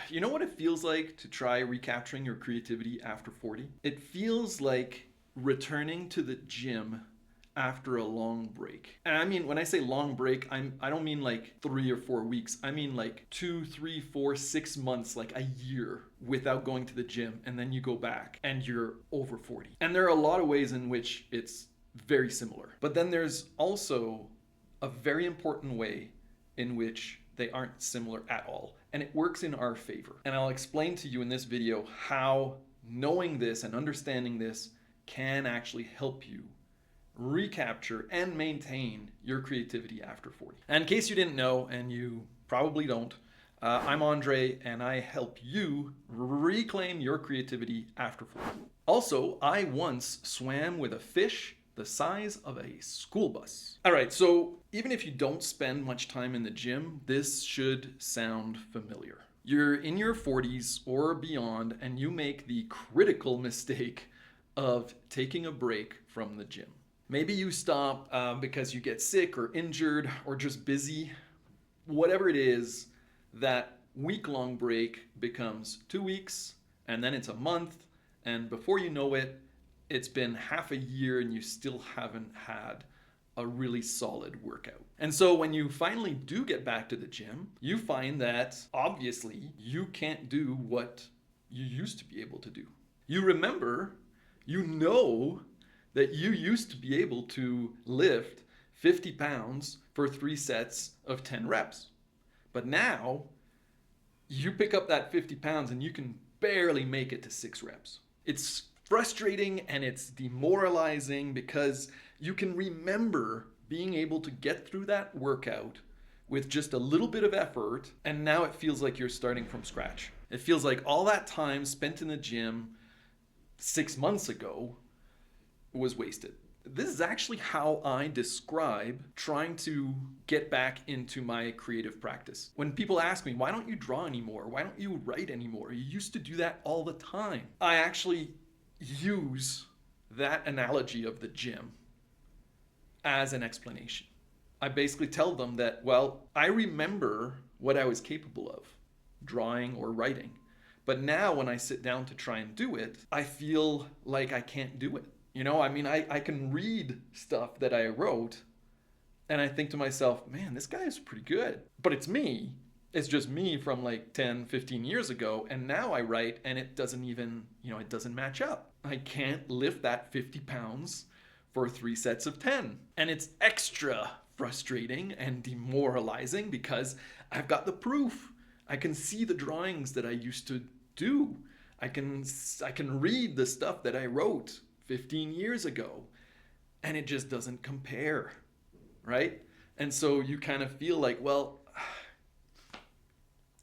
You know what it feels like to try recapturing your creativity after 40? It feels like returning to the gym after a long break. And I mean, when I say long break, I don't mean like 3 or 4 weeks. I mean like 2, 3, 4, 6 months, like a year without going to the gym, and then you go back and you're over 40. And there are a lot of ways in which it's very similar. But then there's also a very important way in which they aren't similar at all. And it works in our favor. And I'll explain to you in this video how knowing this and understanding this can actually help you recapture and maintain your creativity after 40. And in case you didn't know, and you probably don't, I'm Andre, and I help you reclaim your creativity after 40. Also, I once swam with a fish the size of a school bus. All right, so even if you don't spend much time in the gym, this should sound familiar. You're in your 40s or beyond, and you make the critical mistake of taking a break from the gym. Maybe you stop because you get sick or injured or just busy. Whatever it is, that week-long break becomes 2 weeks, and then it's a month, and before you know it, it's been half a year and you still haven't had a really solid workout. And so when you finally do get back to the gym, you find that obviously you can't do what you used to be able to do. You remember, you know that you used to be able to lift 50 pounds for 3 sets of 10 reps. But now you pick up that 50 pounds and you can barely make it to 6 reps. It's frustrating and it's demoralizing because you can remember being able to get through that workout with just a little bit of effort, and now it feels like you're starting from scratch. It feels like all that time spent in the gym 6 months ago was wasted. This is actually how I describe trying to get back into my creative practice. When people ask me, why don't you draw anymore? Why don't you write anymore? You used to do that all the time. I actually use that analogy of the gym as an explanation. I basically tell them that, well, I remember what I was capable of, drawing or writing. But now when I sit down to try and do it, I feel like I can't do it. You know, I mean, I can read stuff that I wrote and I think to myself, man, this guy is pretty good. But it's me. It's just me from like 10, 15 years ago. And now I write and it doesn't even, it doesn't match up. I can't lift that 50 pounds for 3 sets of 10. And it's extra frustrating and demoralizing because I've got the proof. I can see the drawings that I used to do. I can read the stuff that I wrote 15 years ago, and it just doesn't compare, right? And so you kind of feel like, well,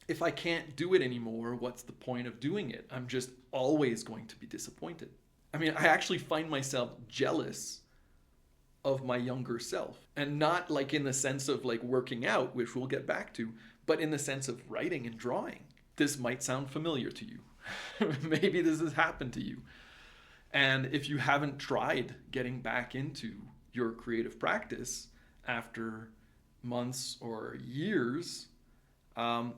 if I can't do it anymore, what's the point of doing it? I'm just always going to be disappointed. I mean, I actually find myself jealous of my younger self, and not like in the sense of like working out, which we'll get back to, but in the sense of writing and drawing. This might sound familiar to you. Maybe this has happened to you. And if you haven't tried getting back into your creative practice after months or years,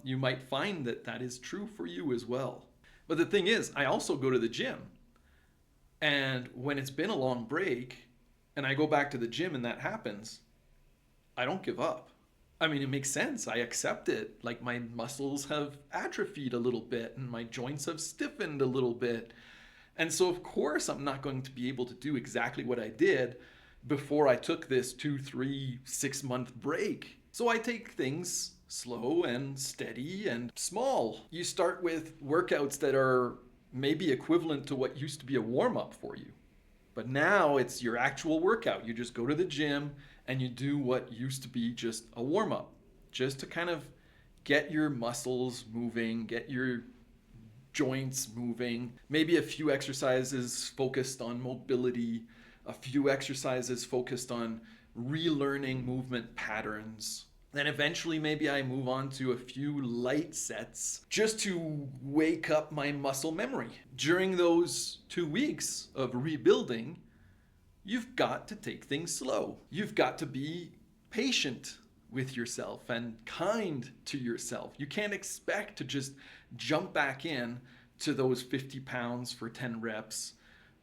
you might find that that is true for you as well. But the thing is, I also go to the gym. And when it's been a long break and I go back to the gym and that happens, I don't give up. I mean, it makes sense. I accept it. Like my muscles have atrophied a little bit and my joints have stiffened a little bit. And so, of course, I'm not going to be able to do exactly what I did before I took this 2, 3, 6-month break. So I take things slow and steady and small. You start with workouts that are maybe equivalent to what used to be a warm-up for you. But now it's your actual workout. You just go to the gym and you do what used to be just a warm-up, just to kind of get your muscles moving, get your joints moving, maybe a few exercises focused on mobility, a few exercises focused on relearning movement patterns. Then eventually maybe I move on to a few light sets just to wake up my muscle memory. During those 2 weeks of rebuilding, you've got to take things slow. You've got to be patient with yourself and kind to yourself. You can't expect to just jump back in to those 50 pounds for 10 reps,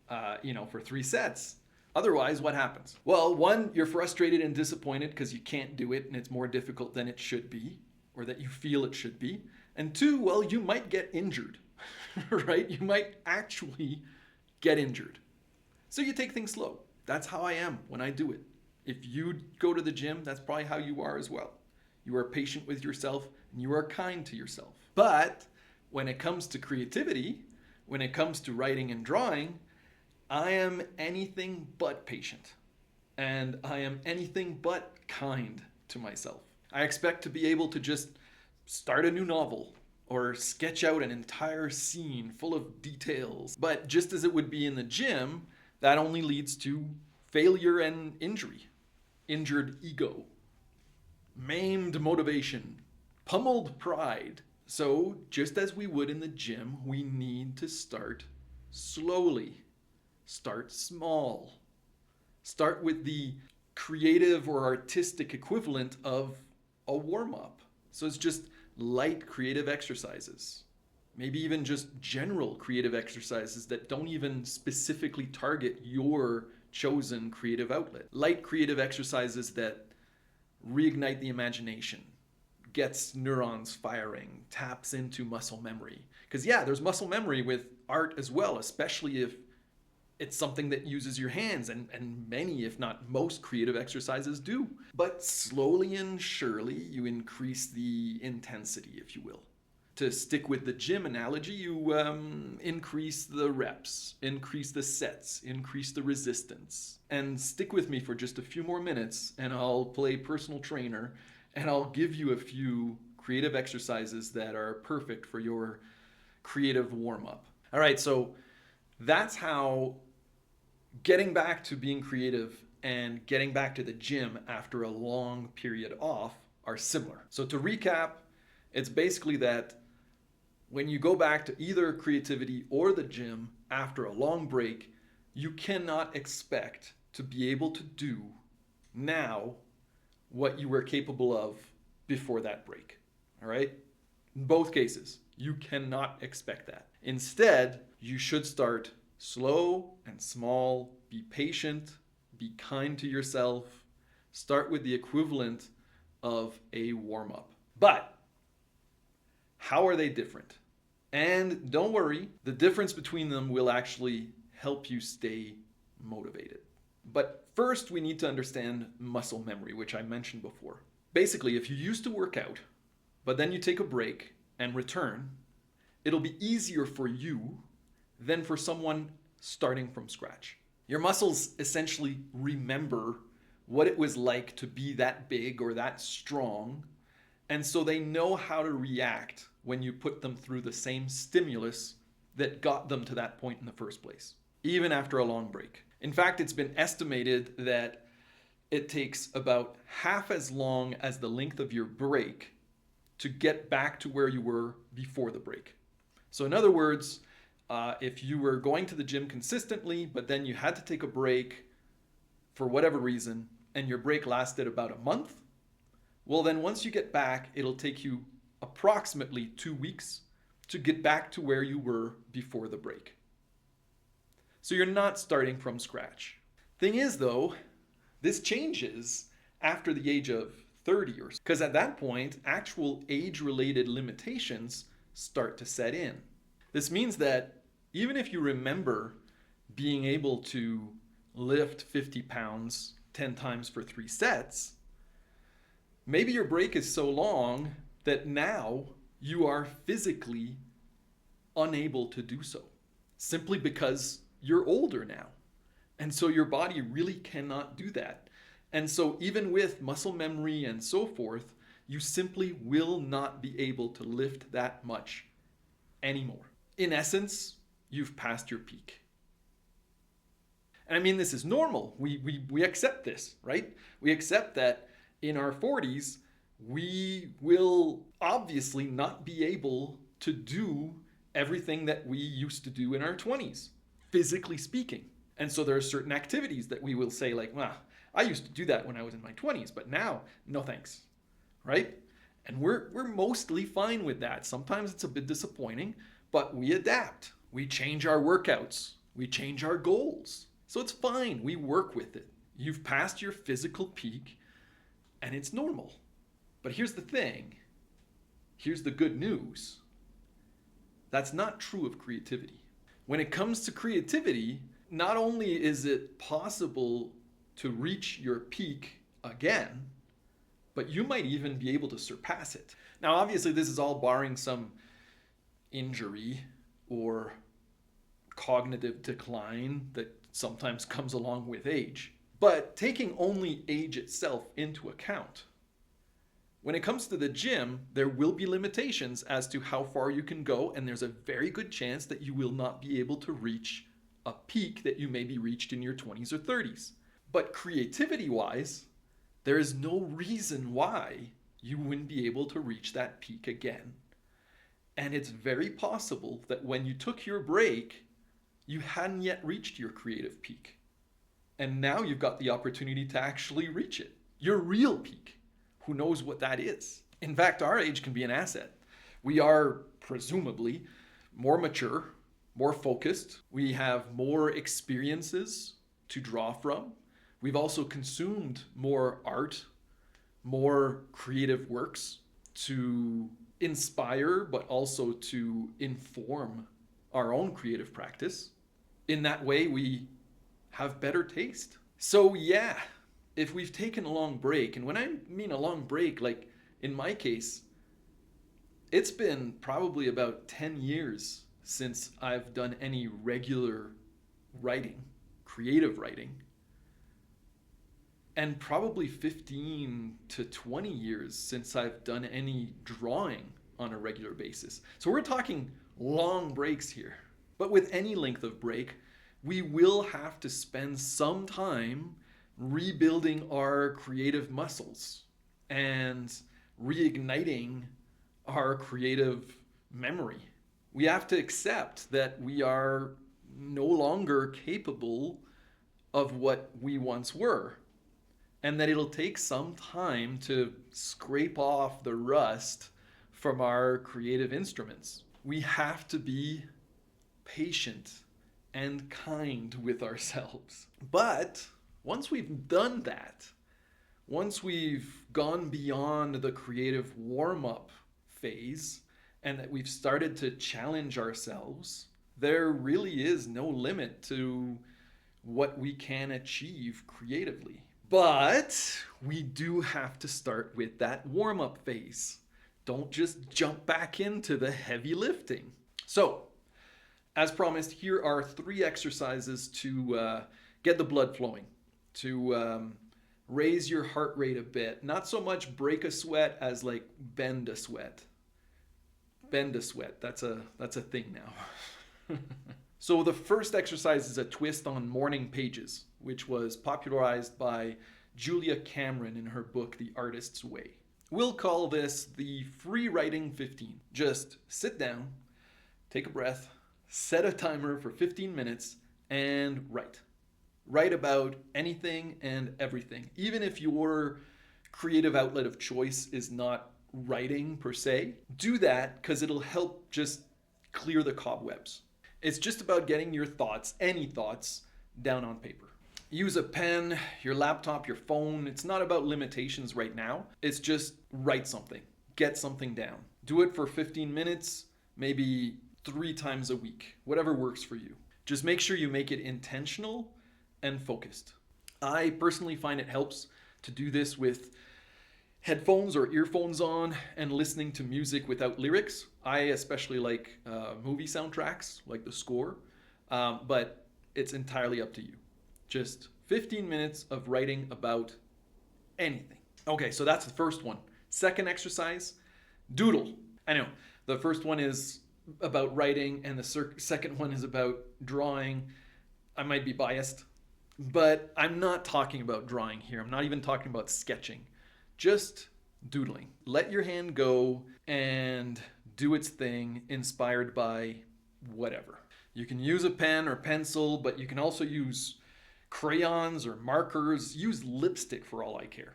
for 3 sets. Otherwise, what happens? Well, one, you're frustrated and disappointed because you can't do it and it's more difficult than it should be, or that you feel it should be. And two, well, you might get injured, right? You might actually get injured. So you take things slow. That's how I am when I do it. If you go to the gym, that's probably how you are as well. You are patient with yourself and you are kind to yourself. But when it comes to creativity, when it comes to writing and drawing, I am anything but patient. And I am anything but kind to myself. I expect to be able to just start a new novel or sketch out an entire scene full of details. But just as it would be in the gym, that only leads to failure and injury. Injured ego, maimed motivation, pummeled pride. So just as we would in the gym, we need to start slowly. Start small. Start with the creative or artistic equivalent of a warm-up. So it's just light creative exercises. Maybe even just general creative exercises that don't even specifically target your chosen creative outlet. Light creative exercises that reignite the imagination, gets neurons firing, taps into muscle memory. Because there's muscle memory with art as well, especially if it's something that uses your hands, and many, if not most, creative exercises do. But slowly and surely, you increase the intensity, if you will. To stick with the gym analogy, you increase the reps, increase the sets, increase the resistance. And stick with me for just a few more minutes, and I'll play personal trainer, and I'll give you a few creative exercises that are perfect for your creative warm-up. All right, so that's how getting back to being creative and getting back to the gym after a long period off are similar. So to recap, it's basically that when you go back to either creativity or the gym after a long break, you cannot expect to be able to do now what you were capable of before that break. All right? In both cases, you cannot expect that. Instead, you should start slow and small, be patient, be kind to yourself, start with the equivalent of a warm-up. But how are they different? And don't worry, the difference between them will actually help you stay motivated. But first, we need to understand muscle memory, which I mentioned before. Basically, if you used to work out, but then you take a break and return, it'll be easier for you than for someone starting from scratch. Your muscles essentially remember what it was like to be that big or that strong, and so they know how to react when you put them through the same stimulus that got them to that point in the first place, even after a long break. In fact, it's been estimated that it takes about half as long as the length of your break to get back to where you were before the break. So in other words, if you were going to the gym consistently, but then you had to take a break for whatever reason, and your break lasted about a month, well then once you get back, it'll take you approximately 2 weeks to get back to where you were before the break. So you're not starting from scratch. Thing is though, this changes after the age of 30 or so, because at that point, actual age-related limitations start to set in. This means that even if you remember being able to lift 50 pounds 10 times for 3 sets, maybe your break is so long that now you are physically unable to do so, simply because you're older now. And so your body really cannot do that. And so even with muscle memory and so forth, you simply will not be able to lift that much anymore. In essence, you've passed your peak. And I mean, this is normal. We accept this, right? We accept that in our 40s, we will obviously not be able to do everything that we used to do in our 20s, physically speaking. And so there are certain activities that we will say like, well, I used to do that when I was in my 20s, but now, no thanks. right? And we're mostly fine with that. Sometimes it's a bit disappointing, but we adapt. We change our workouts. We change our goals. So it's fine. We work with it. You've passed your physical peak and it's normal. But here's the thing. Here's the good news. That's not true of creativity. When it comes to creativity, not only is it possible to reach your peak again, but you might even be able to surpass it. Now, obviously, this is all barring some injury or cognitive decline that sometimes comes along with age. But taking only age itself into account, when it comes to the gym, there will be limitations as to how far you can go, and there's a very good chance that you will not be able to reach a peak that you maybe reached in your 20s or 30s. But creativity-wise, there is no reason why you wouldn't be able to reach that peak again. And it's very possible that when you took your break, you hadn't yet reached your creative peak. And now you've got the opportunity to actually reach it, your real peak. Who knows what that is? In fact, our age can be an asset. We are presumably more mature, more focused. We have more experiences to draw from. We've also consumed more art, more creative works to inspire, but also to inform our own creative practice. In that way, we have better taste. So yeah, if we've taken a long break, and when I mean a long break, like in my case, it's been probably about 10 years since I've done any regular writing, creative writing, and probably 15 to 20 years since I've done any drawing on a regular basis. So we're talking long breaks here. But with any length of break, we will have to spend some time rebuilding our creative muscles and reigniting our creative memory. We have to accept that we are no longer capable of what we once were, and that it'll take some time to scrape off the rust from our creative instruments. We have to be patient and kind with ourselves. But once we've done that, once we've gone beyond the creative warm-up phase and that we've started to challenge ourselves, there really is no limit to what we can achieve creatively. But we do have to start with that warm-up phase. Don't just jump back into the heavy lifting. So, as promised, here are 3 exercises to get the blood flowing, to raise your heart rate a bit. Not so much break a sweat as like bend a sweat. Bend a sweat, that's a thing now. So the first exercise is a twist on morning pages, which was popularized by Julia Cameron in her book, The Artist's Way. We'll call this the free writing 15. Just sit down, take a breath, set a timer for 15 minutes, and write. Write about anything and everything. Even if your creative outlet of choice is not writing per se, do that because it'll help just clear the cobwebs. It's just about getting your thoughts, any thoughts, down on paper. Use a pen, your laptop, your phone. It's not about limitations right now. It's just write something. Get something down. Do it for 15 minutes, maybe 3 times a week, whatever works for you. Just make sure you make it intentional and focused. I personally find it helps to do this with headphones or earphones on and listening to music without lyrics. I especially like movie soundtracks, like the score, but it's entirely up to you. Just 15 minutes of writing about anything. Okay, so that's the first one. Second exercise, doodle. I know, the first one is about writing and the second one is about drawing. I might be biased, but I'm not talking about drawing here. I'm not even talking about sketching. Just doodling. Let your hand go and do its thing, inspired by whatever. You can use a pen or pencil, but you can also use crayons or markers. Use lipstick for all I care.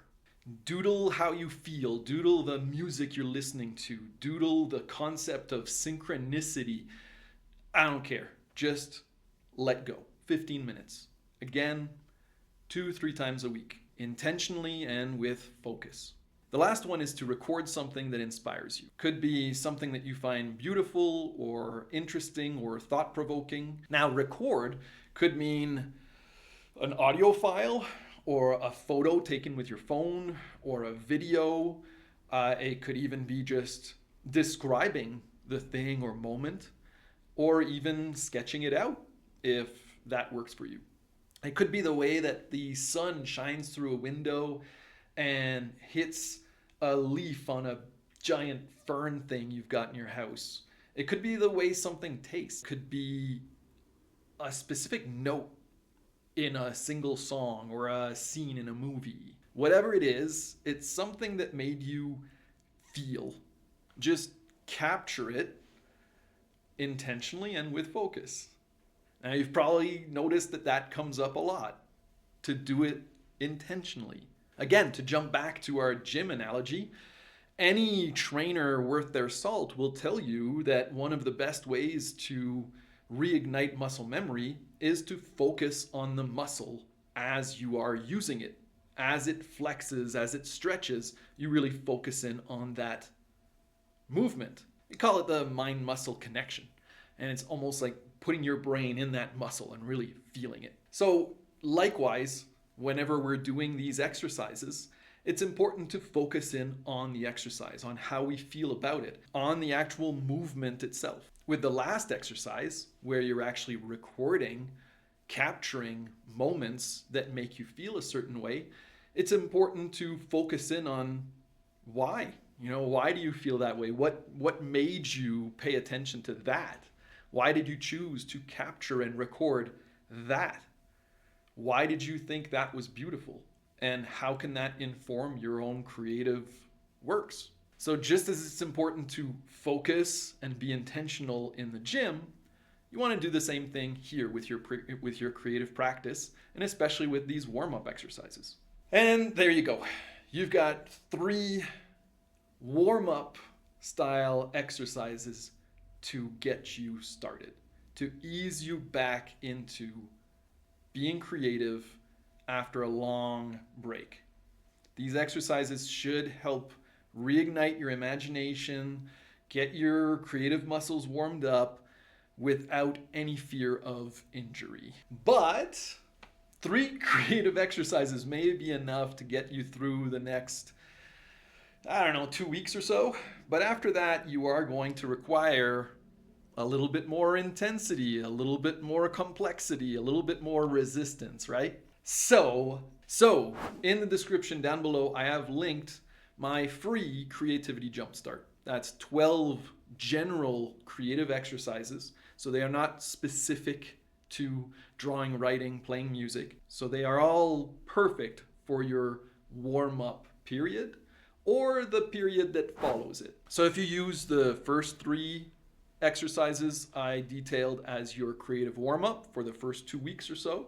Doodle how you feel, doodle the music you're listening to, doodle the concept of synchronicity. I don't care. Just let go. 15 minutes. Again, 2-3 times a week, intentionally and with focus. The last one is to record something that inspires you. Could be something that you find beautiful or interesting or thought-provoking. Now, record could mean an audio file or a photo taken with your phone or a video. It could even be just describing the thing or moment, or even sketching it out if that works for you. It could be the way that the sun shines through a window and hits a leaf on a giant fern thing you've got in your house. It could be the way something tastes. It could be a specific note in a single song or a scene in a movie. Whatever it is, it's something that made you feel. Just capture it intentionally and with focus. Now, you've probably noticed that that comes up a lot, to do it intentionally. Again, to jump back to our gym analogy, any trainer worth their salt will tell you that one of the best ways to reignite muscle memory is to focus on the muscle as you are using it. As it flexes, as it stretches, you really focus in on that movement. We call it the mind-muscle connection. And it's almost like putting your brain in that muscle and really feeling it. So likewise, whenever we're doing these exercises, it's important to focus in on the exercise, on how we feel about it, on the actual movement itself. With the last exercise, where you're actually recording, capturing moments that make you feel a certain way, it's important to focus in on why. Why do you feel that way? What made you pay attention to that? Why did you choose to capture and record that? Why did you think that was beautiful? And how can that inform your own creative works? So just as it's important to focus and be intentional in the gym, you want to do the same thing here with your creative practice, and especially with these warm-up exercises. And there you go. You've got 3 warm-up style exercises to get you started, to ease you back into being creative after a long break. These exercises should help reignite your imagination, get your creative muscles warmed up without any fear of injury. But 3 creative exercises may be enough to get you through the next, 2 weeks or so. But after that, you are going to require a little bit more intensity, a little bit more complexity, a little bit more resistance, right? So in the description down below, I have linked my free creativity jumpstart. That's 12 general creative exercises. So they are not specific to drawing, writing, playing music. So they are all perfect for your warm-up period or the period that follows it. So if you use the first 3 exercises I detailed as your creative warm-up for the first 2 weeks or so,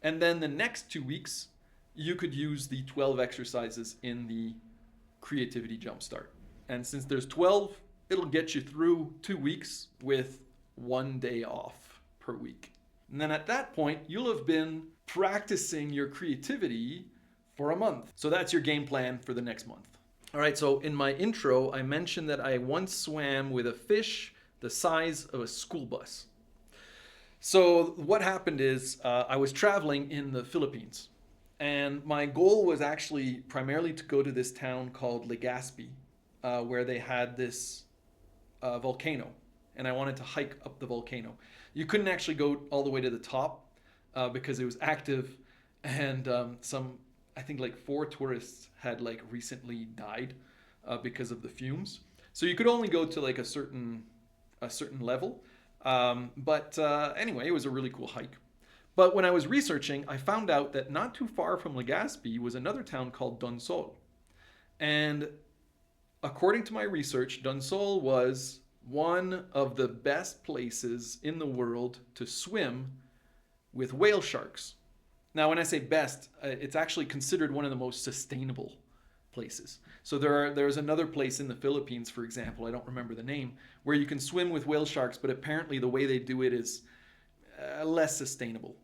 and then the next 2 weeks, you could use the 12 exercises in the creativity jumpstart. And since there's 12, it'll get you through 2 weeks with 1 day off per week. And then at that point, you'll have been practicing your creativity for a month. So that's your game plan for the next month. All right, so in my intro, I mentioned that I once swam with a fish the size of a school bus. So what happened is I was traveling in the Philippines, and my goal was actually primarily to go to this town called Legazpi, where they had this volcano, and I wanted to hike up the volcano. You couldn't actually go all the way to the top because it was active, and I think like 4 tourists had like recently died because of the fumes. So you could only go to like a certain level. Anyway, it was a really cool hike. But when I was researching, I found out that not too far from Legazpi was another town called Donsol. And according to my research, Donsol was one of the best places in the world to swim with whale sharks. Now, when I say best, it's actually considered one of the most sustainable places. So there's another place in the Philippines, for example, I don't remember the name, where you can swim with whale sharks, but apparently the way they do it is less sustainable.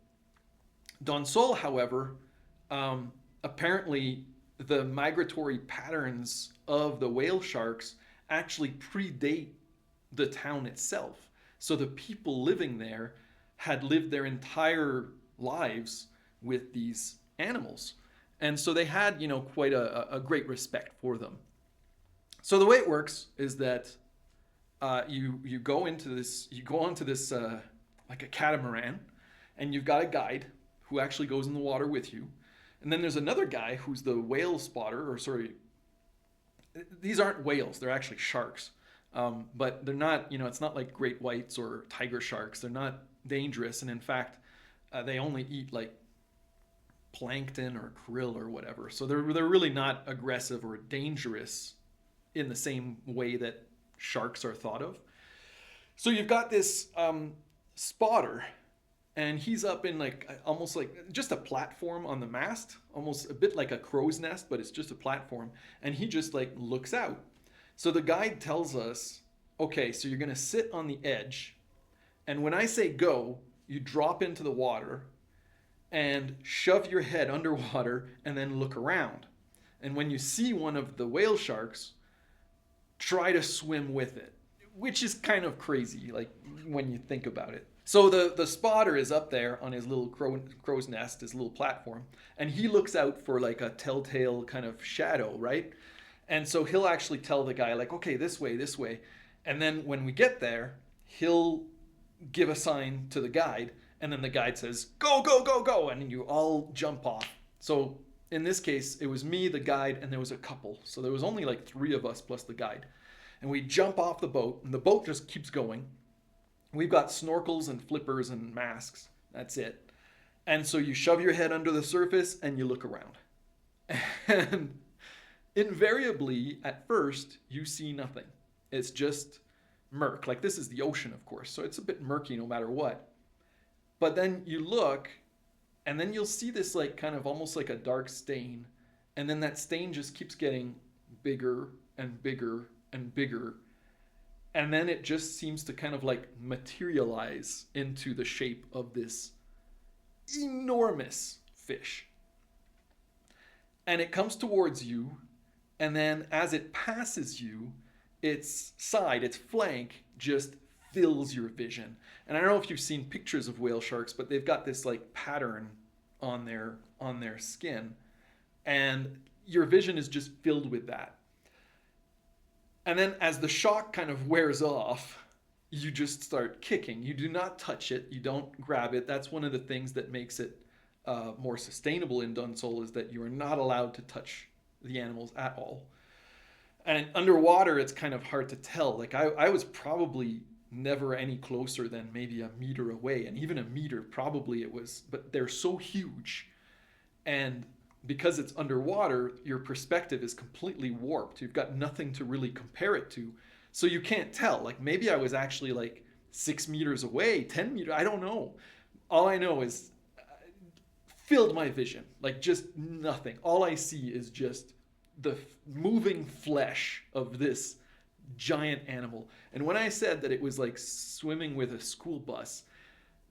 Don Sol, however, apparently the migratory patterns of the whale sharks actually predate the town itself. So the people living there had lived their entire lives with these animals. And so they had, quite a great respect for them. So the way it works is that you go onto this like a catamaran, and you've got a guide who actually goes in the water with you, and then there's another guy who's the whale spotter, or sorry, these aren't whales, they're actually sharks, but they're not, it's not like great whites or tiger sharks. They're not dangerous, and in fact, they only eat like plankton or krill or whatever. So they're really not aggressive or dangerous in the same way that sharks are thought of. So you've got this spotter, and he's up in like almost like just a platform on the mast, almost a bit like a crow's nest, but it's just a platform, and he just like looks out. So the guide tells us, okay, so you're going to sit on the edge, and when I say go, you drop into the water and shove your head underwater and then look around. And when you see one of the whale sharks, try to swim with it, which is kind of crazy, like when you think about it. So the spotter is up there on his little crow's nest, his little platform, and he looks out for like a telltale kind of shadow, right? And so he'll actually tell the guy like, okay, this way, this way. And then when we get there, he'll give a sign to the guide, and then the guide says, go, go, go, go, and you all jump off. So in this case, it was me, the guide, and there was a couple. So there was only like 3 of us plus the guide. And we jump off the boat, and the boat just keeps going. We've got snorkels and flippers and masks. That's it. And so you shove your head under the surface and you look around. And invariably, at first, you see nothing. It's just murk. Like, this is the ocean, of course, so it's a bit murky no matter what. But then you look, and then you'll see this like kind of almost like a dark stain. And then that stain just keeps getting bigger and bigger and bigger. And then it just seems to kind of like materialize into the shape of this enormous fish. And it comes towards you, and then as it passes you, its side, its flank, just fills your vision. And I don't know if you've seen pictures of whale sharks, but they've got this like pattern on their skin, and your vision is just filled with that. And then as the shock kind of wears off, you just start kicking. You do not touch it. You don't grab it. That's one of the things that makes it more sustainable in Don Sol, is that you are not allowed to touch the animals at all. And underwater, it's kind of hard to tell. Like I was probably never any closer than maybe a meter away, and even a meter probably it was, but they're so huge. And because it's underwater, your perspective is completely warped. You've got nothing to really compare it to. So you can't tell. Like maybe I was actually like 6 meters away, 10 meters, I don't know. All I know is filled my vision, like just nothing. All I see is just the moving flesh of this giant animal. And when I said that it was like swimming with a school bus,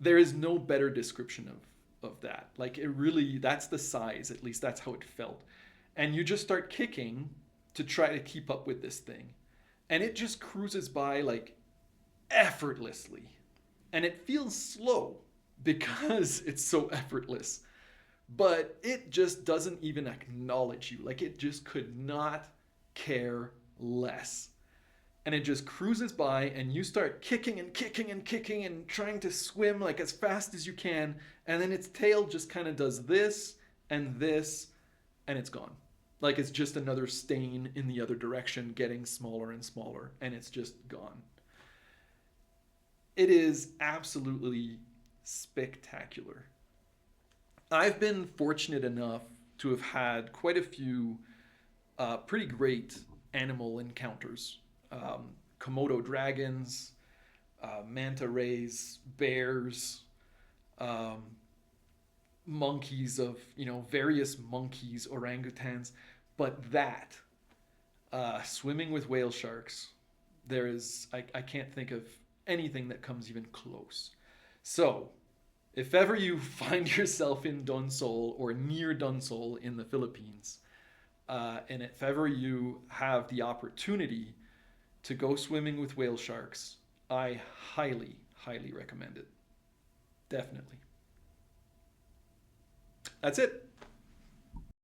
there is no better description of that. Like it really, that's the size, at least that's how it felt. And you just start kicking to try to keep up with this thing. And it just cruises by like effortlessly. And it feels slow because it's so effortless. But it just doesn't even acknowledge you. Like it just could not care less. And it just cruises by, and you start kicking and kicking and kicking and trying to swim like as fast as you can. And then its tail just kind of does this, and it's gone. Like it's just another stain in the other direction, getting smaller and smaller, and it's just gone. It is absolutely spectacular. I've been fortunate enough to have had quite a few pretty great animal encounters. Komodo dragons, manta rays, bears, monkeys of, various monkeys, orangutans. But that, swimming with whale sharks, I can't think of anything that comes even close. So, if ever you find yourself in Donsol or near Donsol in the Philippines, and if ever you have the opportunity to go swimming with whale sharks, I highly, highly recommend it. Definitely. That's it.